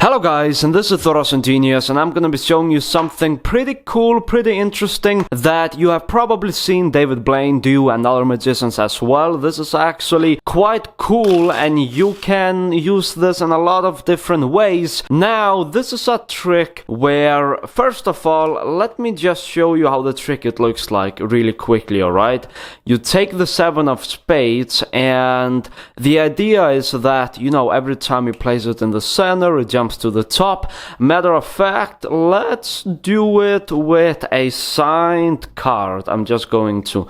Hello guys, and this is TheRussianGenius, and I'm gonna be showing you something pretty cool, pretty interesting that you have probably seen David Blaine do and other magicians as well. This is actually quite cool and you can use this in a lot of different ways. Now, this is a trick where, first of all, let me just show you how the trick it looks like really quickly, alright? You take the 7 of spades, and the idea is that, you know, every time you place it in the center, it jumps to the top. Matter of fact, let's do it with a signed card. I'm just going to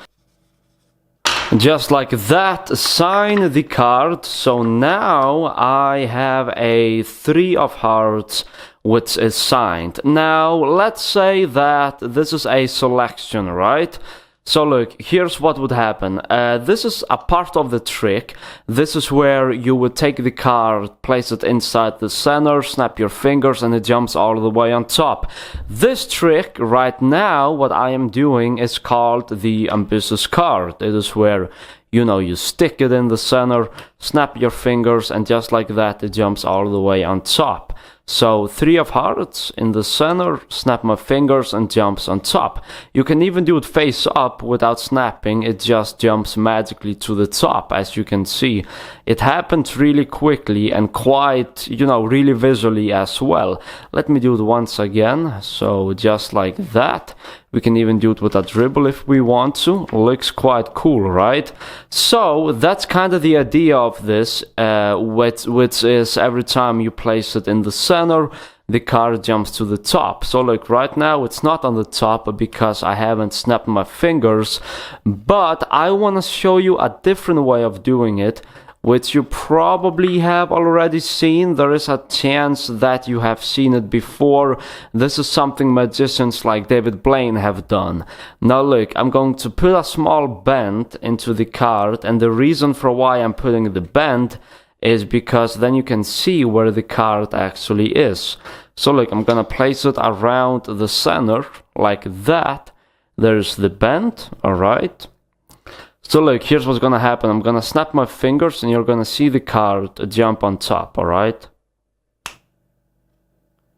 just like that sign the card. So now I have a 3 of hearts which is signed. Now let's say that this is a selection, right? So look, here's what would happen. This is a part of the trick. This is where you would take the card, place it inside the center, snap your fingers, and it jumps all the way on top. This trick right now, what I am doing, is called the ambitious card. It is where, you know, you stick it in the center, snap your fingers, and just like that, it jumps all the way on top. So 3 of hearts in the center, snap my fingers, and jumps on top. You can even do it face up without snapping. It just jumps magically to the top, as you can see. It happens really quickly and quite, you know, really visually as well. Let me do it once again. So just like that. We can even do it with a dribble if we want to. Looks quite cool, right? So that's kind of the idea of this, which is every time you place it in the center, the card jumps to the top. So look, right now it's not on the top because I haven't snapped my fingers, but I want to show you a different way of doing it, which you probably have already seen. There is a chance that you have seen it before. This is something magicians like David Blaine have done. Now look, I'm going to put a small bend into the card, and the reason for why I'm putting the bend is because then you can see where the card actually is. So look, I'm gonna place it around the center like that. There's the bend, alright? So look, here's what's gonna happen. I'm gonna snap my fingers and you're gonna see the card jump on top, alright?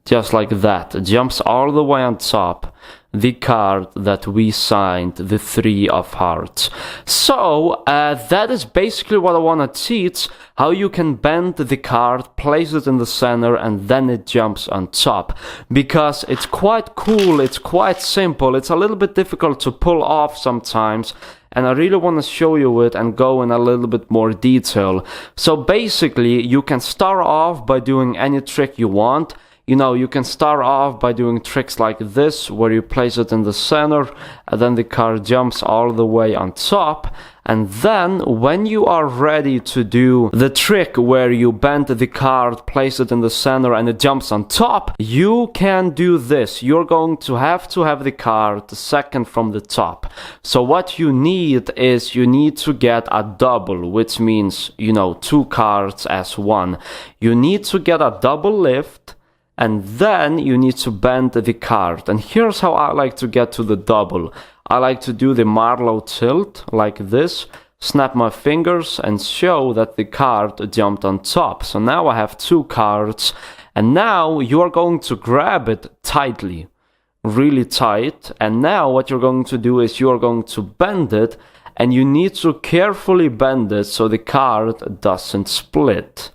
Just like that. It jumps all the way on top. The card that we signed, the 3 of hearts. So, that is basically what I want to teach. How you can bend the card, place it in the center, and then it jumps on top. Because it's quite cool, it's quite simple, it's a little bit difficult to pull off sometimes. And I really want to show you it and go in a little bit more detail. So basically, you can start off by doing any trick you want. You know, you can start off by doing tricks like this, where you place it in the center, and then the card jumps all the way on top. And then, when you are ready to do the trick where you bend the card, place it in the center, and it jumps on top, you can do this. You're going to have the card second from the top. So what you need is, you need to get a double, which means, you know, 2 cards as one. You need to get a double lift, and then you need to bend the card. And here's how I like to get to the double. I like to do the Marlowe tilt like this, snap my fingers, and show that the card jumped on top. So now I have 2 cards, and now you are going to grab it tightly, really tight. And now what you're going to do is you are going to bend it, and you need to carefully bend it so the card doesn't split.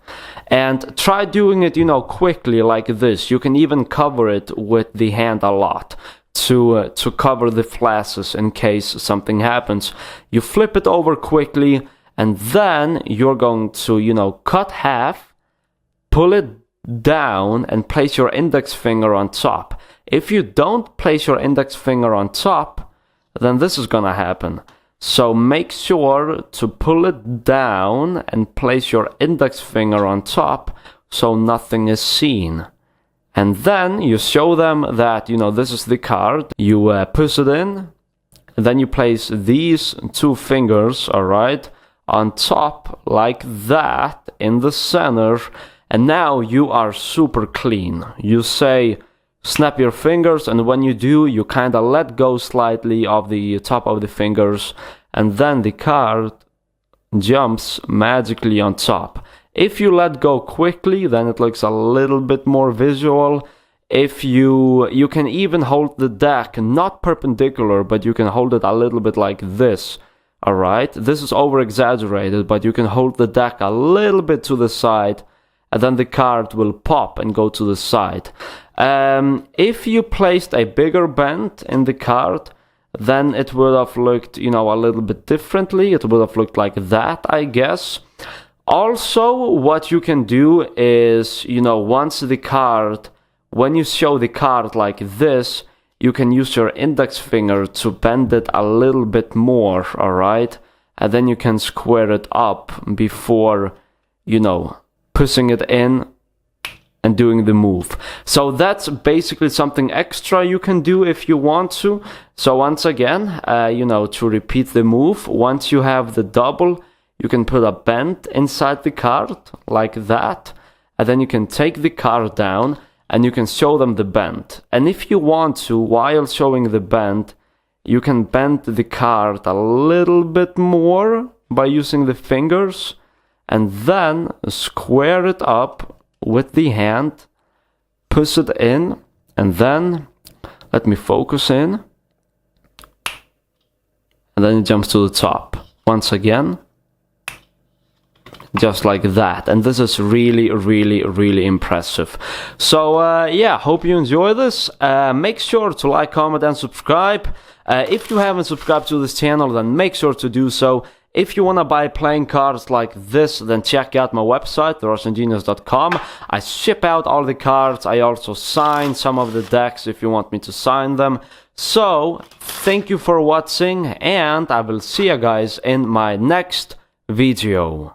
And try doing it, you know, quickly like this. You can even cover it with the hand a lot to cover the flashes in case something happens. You flip it over quickly, and then you're going to, you know, cut half, pull it down, and place your index finger on top. If you don't place your index finger on top, then this is gonna happen. So make sure to pull it down and place your index finger on top so nothing is seen. And then you show them that, you know, this is the card. You push it in, and then you place these 2 fingers, alright, on top like that in the center. And now you are super clean. You say, snap your fingers, and when you do, you kind of let go slightly of the top of the fingers, and then the card jumps magically on top. If you let go quickly, then it looks a little bit more visual. If you can even hold the deck not perpendicular, but you can hold it a little bit like this. Alright, this is over exaggerated, but you can hold the deck a little bit to the side, and then the card will pop and go to the side. If you placed a bigger bend in the card, then it would have looked, a little bit differently. It would have looked like that, I guess. Also, what you can do is, once the card, when you show the card like this, you can use your index finger to bend it a little bit more, alright? And then you can square it up before, pushing it in and doing the move. So that's basically something extra you can do if you want to. So once again, to repeat the move, once you have the double, you can put a bend inside the card like that, and then you can take the card down and you can show them the bend. And if you want to, while showing the bend, you can bend the card a little bit more by using the fingers, and then square it up with the hand, push it in, and then let me focus in, and then it jumps to the top. Once again, just like that. And this is really, really, really impressive. So yeah, hope you enjoy this. Make sure to like, comment, and subscribe. If you haven't subscribed to this channel, then make sure to do so. If you want to buy playing cards like this, then check out my website, TheRussianGenius.com. I ship out all the cards. I also sign some of the decks if you want me to sign them. So, thank you for watching, and I will see you guys in my next video.